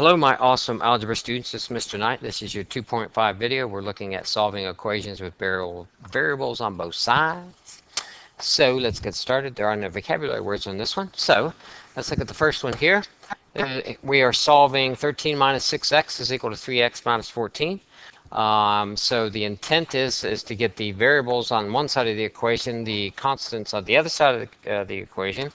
Hello my awesome algebra students, this is Mr. Knight. This is your 2.5 video. We're looking at solving equations with variables on both sides. So let's get started. There are no vocabulary words on this one. So let's look at the first one here. We are solving 13 minus 6x is equal to 3x minus 14. So the intent is to get the variables on one side of the equation, the constants on the other side of the equation.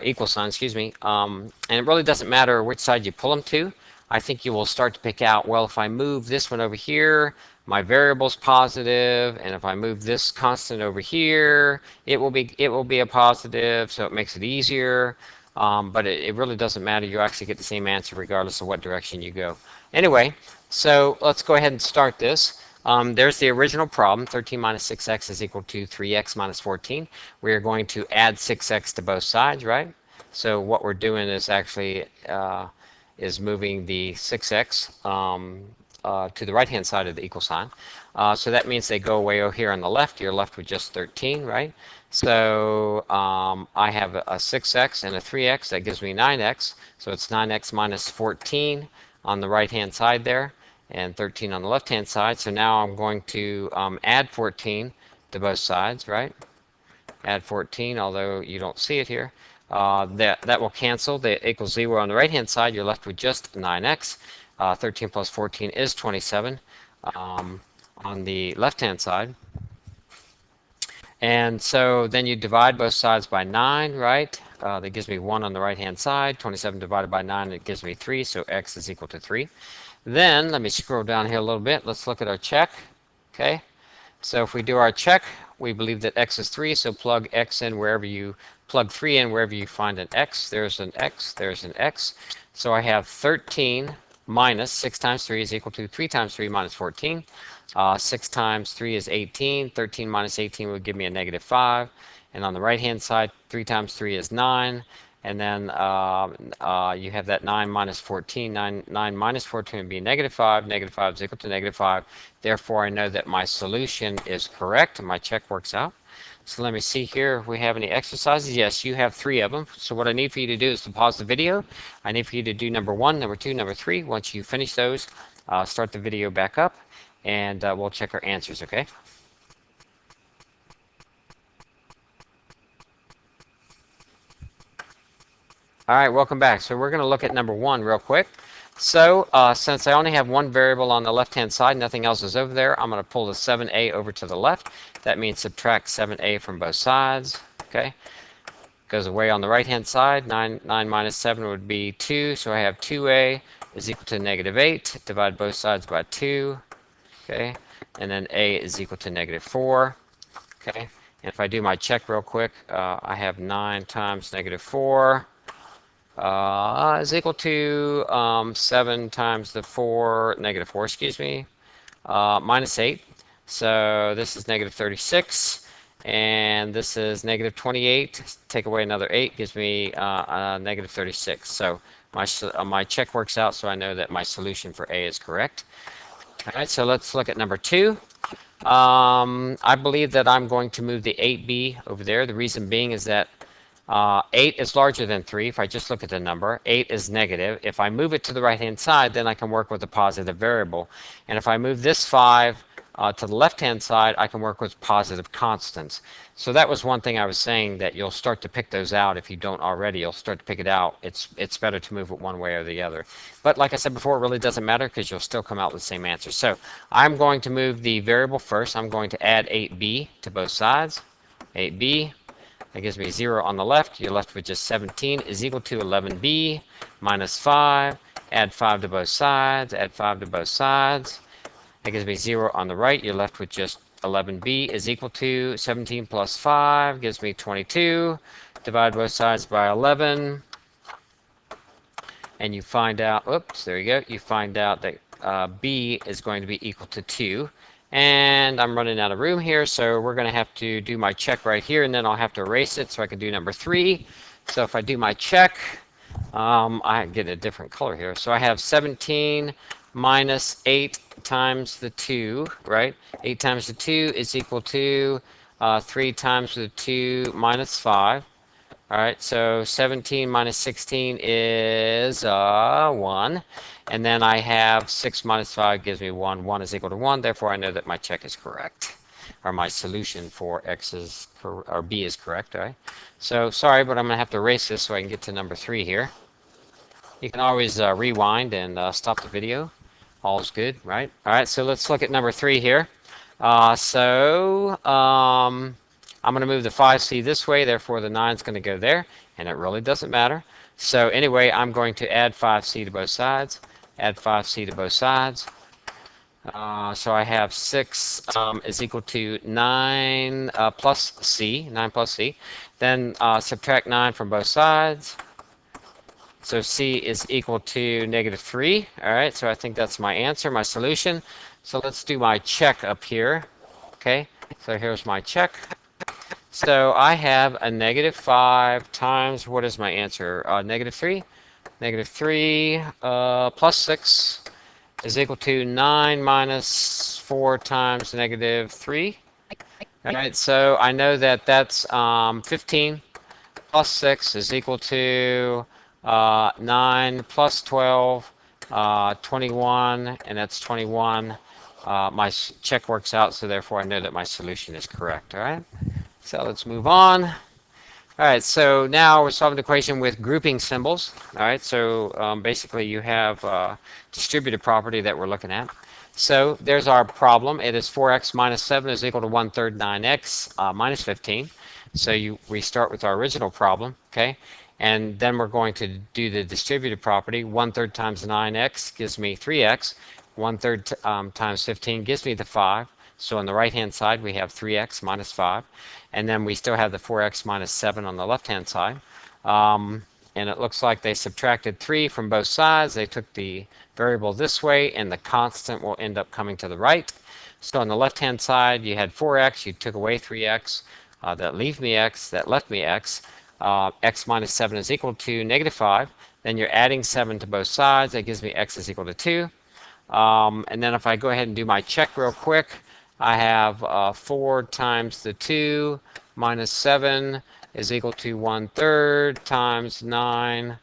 Equal sign, excuse me, and it really doesn't matter which side you pull them to. I think you will start to pick out, well, if I move this one over here, my variable's positive, and if I move this constant over here, it will be a positive, so it makes it easier. But it really doesn't matter. You actually get the same answer regardless of what direction you go. Anyway, so let's go ahead and start this. There's the original problem. 13 minus 6x is equal to 3x minus 14. We are going to add 6x to both sides, right? So what we're doing is actually is moving the 6x to the right-hand side of the equal sign. So that means they go away over here on the left. You're left with just 13, right? So I have a 6x and a 3x. That gives me 9x. So it's 9x minus 14 on the right-hand side there, and 13 on the left-hand side. So now I'm going to add 14 to both sides, right? Add 14, although you don't see it here. That will cancel. That equals 0 on the right-hand side. You're left with just 9x. 13 plus 14 is 27 on the left-hand side. And so then you divide both sides by 9, right? That gives me 1 on the right-hand side. 27 divided by 9, it gives me 3, so x is equal to 3. Then, let me scroll down here a little bit. Let's look at our check. Okay, so if we do our check, we believe that x is 3, so plug x in wherever you plug 3 in, wherever you find an x. There's an x, there's an x. So I have 13 minus 6 times 3 is equal to 3 times 3 minus 14. 6 times 3 is 18. 13 minus 18 would give me a negative 5. And on the right-hand side, 3 times 3 is 9. And then you have that 9 minus 14. 9 minus 14 would be negative 5. Negative 5 is equal to negative 5. Therefore, I know that my solution is correct, and my check works out. So let me see here if we have any exercises. Yes, you have 3 of them. So what I need for you to do is to pause the video. I need for you to do number 1, number 2, number 3. Once you finish those, start the video back up, and we'll check our answers, okay? All right, welcome back. So we're going to look at number 1 real quick. So since I only have one variable on the left-hand side, nothing else is over there, I'm going to pull the 7a over to the left. That means subtract 7a from both sides. Okay, goes away on the right-hand side. 9 minus 7 would be 2, so I have 2a is equal to negative 8. Divide both sides by 2. Okay, and then a is equal to negative 4. Okay, and if I do my check real quick, I have 9 times negative 4. Is equal to 7 times the negative 4, excuse me, minus 8. So this is negative 36, and this is negative 28. Take away another 8 gives me negative 36. So my check works out, so I know that my solution for A is correct. All right, so let's look at number 2. I believe that I'm going to move the 8b over there. The reason being is that 8 is larger than 3. If I just look at the number, 8 is negative. If I move it to the right-hand side, then I can work with a positive variable. And if I move this 5 to the left-hand side, I can work with positive constants. So that was one thing I was saying, that you'll start to pick those out. If you don't already, you'll start to pick it out. It's better to move it one way or the other. But like I said before, it really doesn't matter because you'll still come out with the same answer. So I'm going to move the variable first. I'm going to add 8b to both sides. 8b. That gives me 0 on the left. You're left with just 17 is equal to 11b minus 5. Add 5 to both sides. Add 5 to both sides. That gives me 0 on the right. You're left with just 11b is equal to 17 plus 5 gives me 22. Divide both sides by 11. And you find out, oops, there you go. You find out that b is going to be equal to 2. And I'm running out of room here, so we're going to have to do my check right here, and then I'll have to erase it so I can do number 3. So if I do my check, I get a different color here. So I have 17 minus 8 times the 2, right? 8 times the 2 is equal to 3 times the 2 minus 5. All right, so 17 minus 16 is 1. And then I have 6 minus 5 gives me 1. 1 is equal to 1. Therefore, I know that my check is correct. Or my solution for x is, or b is correct, all right? So, sorry, but I'm going to have to erase this so I can get to number 3 here. You can always rewind and stop the video. All's good, right? All right, so let's look at number 3 here. I'm going to move the 5c this way, therefore the 9 is going to go there, and it really doesn't matter. So anyway, I'm going to add 5c to both sides, add 5c to both sides. So I have 6 is equal to 9 plus c, 9 plus c. Then subtract 9 from both sides. So c is equal to negative 3. All right, so I think that's my answer, my solution. So let's do my check up here. Okay, so here's my check. So I have a negative 5 times, what is my answer? Negative 3. Negative 3 plus 6 is equal to 9 minus 4 times negative 3. All right, so I know that that's 15 plus 6 is equal to 9 plus 12, 21, and that's 21. My check works out, so therefore I know that my solution is correct. All right, so let's move on. All right, so now we're solving the equation with grouping symbols. All right, so basically you have distributed property that we're looking at. So there's our problem. It is 4x minus 7 is equal to 1/3 9x minus 15. So we start with our original problem, okay? And then we're going to do the distributed property. 1/3 times 9x gives me 3x. 1/3 times 15 gives me the 5. So on the right-hand side, we have 3x minus 5. And then we still have the 4x minus 7 on the left-hand side. And it looks like they subtracted 3 from both sides. They took the variable this way, and the constant will end up coming to the right. So on the left-hand side, you had 4x. You took away 3x. That left me x. X minus 7 is equal to negative 5. Then you're adding 7 to both sides. That gives me x is equal to 2. And then if I go ahead and do my check real quick, I have 4 times the 2 minus 7 is equal to 1/3 times 9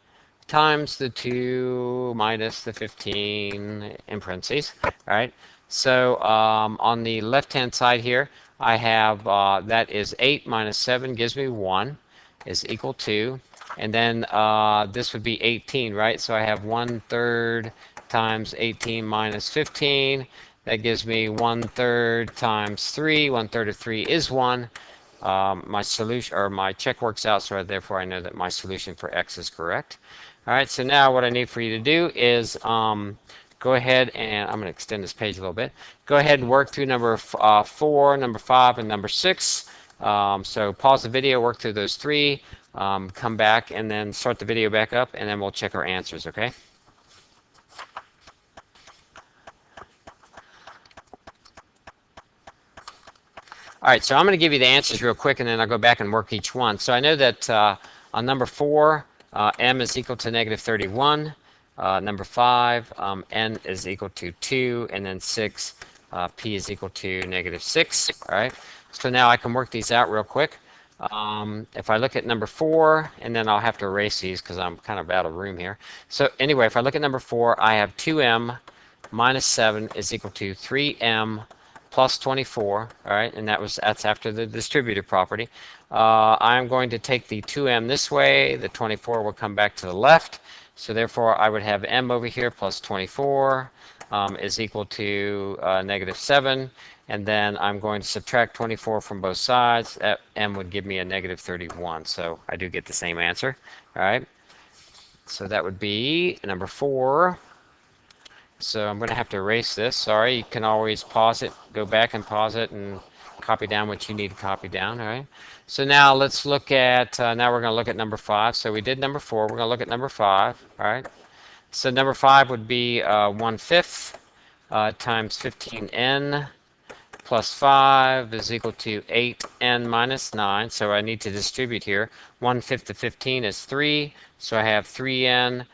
times the 2 minus the 15 in parentheses. All right. So on the left-hand side here, I have that is 8 minus 7 gives me 1 is equal to, and then this would be 18, right? So I have 1/3 times 18 minus 15. That gives me 1/3 times 3. 1/3 of 3 is 1. My solution, or my check works out, so therefore I know that my solution for x is correct. All right, so now what I need for you to do is go ahead and, I'm going to extend this page a little bit. Go ahead and work through number 4, number 5, and number 6. So pause the video, work through those 3, come back, and then start the video back up, and then we'll check our answers, okay? All right, so I'm going to give you the answers real quick, and then I'll go back and work each one. So I know that on number 4, m is equal to negative 31. Number 5, n is equal to 2, and then 6, p is equal to negative 6. All right, so now I can work these out real quick. If I look at number 4, and then I'll have to erase these because I'm kind of out of room here. So anyway, if I look at number 4, I have 2m minus 7 is equal to 3m plus 24, all right, and that's after the distributed property. I'm going to take the 2m this way, the 24 will come back to the left, so therefore I would have m over here plus 24 is equal to negative 7, and then I'm going to subtract 24 from both sides. That m would give me a negative 31, so I do get the same answer, all right. So that would be number 4. So I'm going to have to erase this. Sorry, you can always pause it, go back and pause it, and copy down what you need to copy down. All right. So now let's look at, now we're going to look at number 5. So we did number 4. We're going to look at number 5. All right. So number 5 would be 1/5 times 15n plus 5 is equal to 8n minus 9. So I need to distribute here. 1/5 of 15 is 3. So I have 3n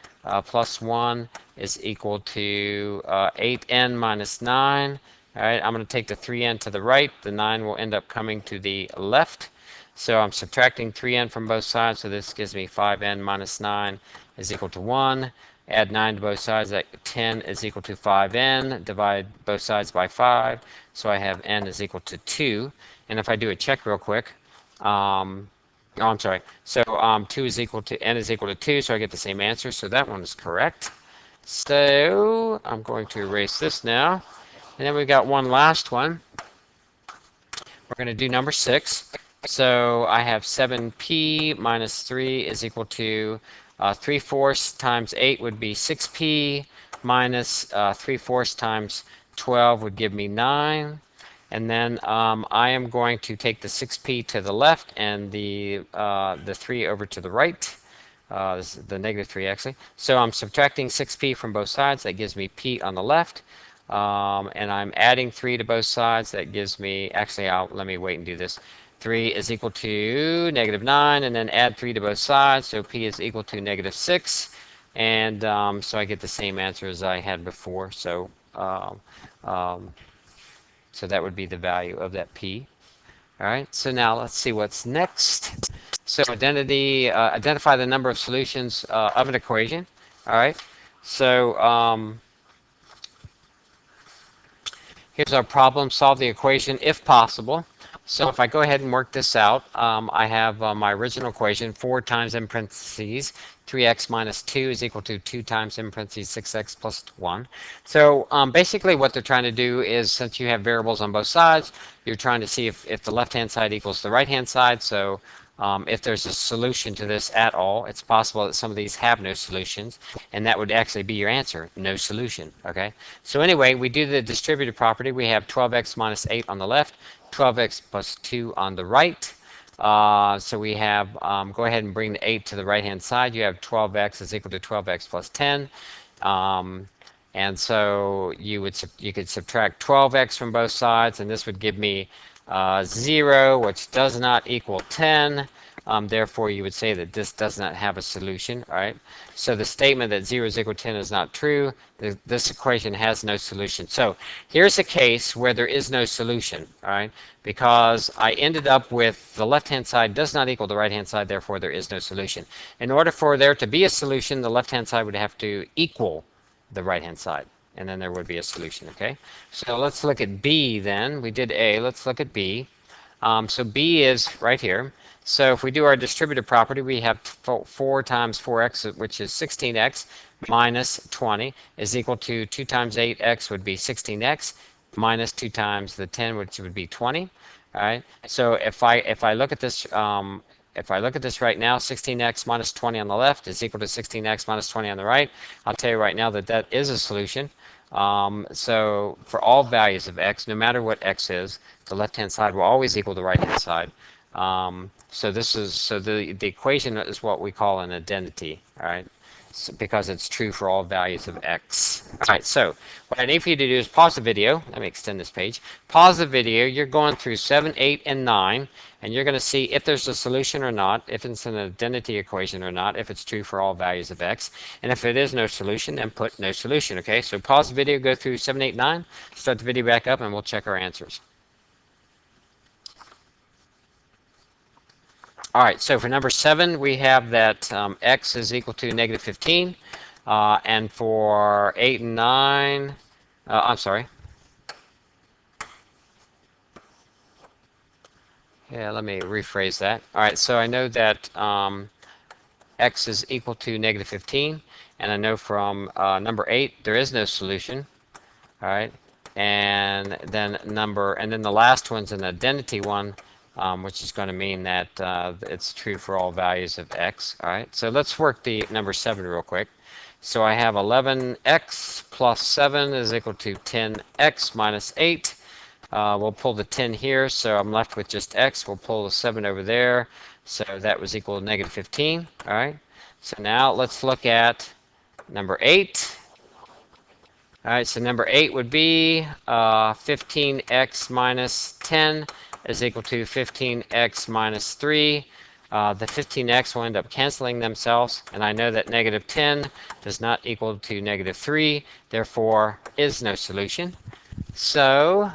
plus 1 is equal to 8n minus 9. All right, I'm going to take the 3n to the right. The 9 will end up coming to the left. So I'm subtracting 3n from both sides, so this gives me 5n minus 9 is equal to 1. Add 9 to both sides, that 10 is equal to 5n. Divide both sides by 5, so I have n is equal to 2. And if I do a check real quick, oh, I'm sorry. So 2 is equal to n is equal to 2, so I get the same answer. So that one is correct. So I'm going to erase this now. And then we've got one last one. We're going to do number 6. So I have 7p minus 3 is equal to 3/4 times 8 would be 6p minus 3/4 times 12 would give me 9. And then I am going to take the 6p to the left and the 3 over to the right. This is the negative 3 actually. So I'm subtracting 6p from both sides. That gives me p on the left. And I'm adding 3 to both sides. That gives me, actually, let me wait and do this. 3 is equal to negative 9, and then add 3 to both sides. So p is equal to negative 6. And so I get the same answer as I had before. So so that would be the value of that p. All right, so now let's see what's next. So identify the number of solutions of an equation. All right, so here's our problem. Solve the equation if possible. So if I go ahead and work this out, I have my original equation, 4 times in parentheses 3x minus 2 is equal to 2 times in parentheses 6x plus 1. So basically what they're trying to do is, since you have variables on both sides, you're trying to see if the left-hand side equals the right-hand side. So if there's a solution to this at all, it's possible that some of these have no solutions, and that would actually be your answer, no solution. Okay. So anyway, we do the distributive property. We have 12x minus 8 on the left, 12x plus 2 on the right. So we have, go ahead and bring the 8 to the right-hand side. You have 12x is equal to 12x plus 10. And so you could subtract 12x from both sides, and this would give me 0, which does not equal 10. Therefore, you would say that this does not have a solution. All right. So the statement that 0 is equal to 10 is not true. This equation has no solution. So here's a case where there is no solution. All right. Because I ended up with the left-hand side does not equal the right-hand side. Therefore, there is no solution. In order for there to be a solution, the left-hand side would have to equal the right-hand side, and then there would be a solution. Okay, so let's look at B then. We did A, let's look at B. So B is right here. So if we do our distributive property, we have 4 times 4x, which is 16x, minus 20 is equal to 2 times 8x would be 16x, minus 2 times the 10, which would be 20. All right, so if I look at this, if I look at this right now, 16x minus 20 on the left is equal to 16x minus 20 on the right. I'll tell you right now that that is a solution. So for all values of x, no matter what x is, the left-hand side will always equal the right-hand side. So the equation is what we call an identity. All right. Because it's true for all values of x. All right, so what I need for you to do is pause the video. Let me extend this page. Pause the video. You're going through 7, 8, and 9, and you're going to see if there's a solution or not, if it's an identity equation or not, if it's true for all values of x. And if it is no solution, then put no solution, okay? So pause the video, go through 7, 8, 9, start the video back up, and we'll check our answers. All right, so for number 7, we have that x is equal to negative 15. And for 8 and 9, I'm sorry. Yeah, let me rephrase that. All right, so I know that x is equal to negative 15. And I know from number 8, there is no solution. All right, and then the last one's an identity one. Which is going to mean that it's true for all values of x. All right, so let's work the number 7 real quick. So I have 11x plus 7 is equal to 10x minus 8. We'll pull the 10 here, so I'm left with just x. We'll pull the 7 over there, so that was equal to negative 15. All right, so now let's look at number 8. All right, so number 8 would be 15x minus 10 is equal to 15x minus 3. The 15x will end up canceling themselves, and I know that negative 10 does not equal to negative 3, therefore is no solution. So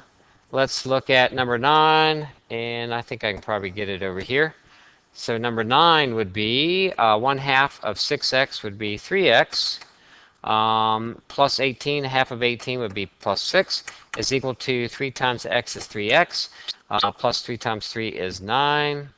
let's look at number 9. and I think I can probably get it over here. So number 9 would be 1/2 of 6x would be 3x. Plus 18, half of 18 would be plus 6, is equal to 3 times x is 3x. Plus 3 times 3 is 9.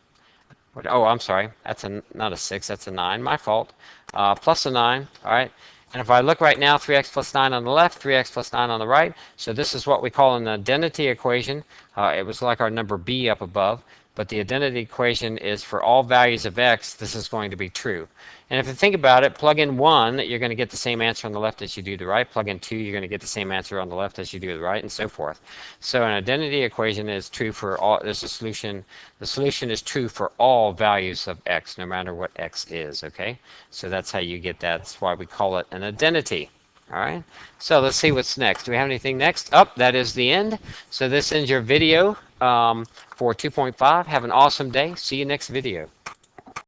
Oh, I'm sorry. That's not a 6. That's a 9. My fault. Plus a 9. All right. And if I look right now, 3x plus 9 on the left, 3x plus 9 on the right. So this is what we call an identity equation. It was like our number b up above. But the identity equation is for all values of x, this is going to be true. And if you think about it, plug in 1, you're going to get the same answer on the left as you do the right. Plug in 2, you're going to get the same answer on the left as you do the right, and so forth. So an identity equation is true for all. There's a solution. The solution is true for all values of x, no matter what x is. Okay. So that's how you get that. That's why we call it an identity. All right. So let's see what's next. Do we have anything next? Oh, that is the end. So this ends your video for 2.5. Have an awesome day. See you next video.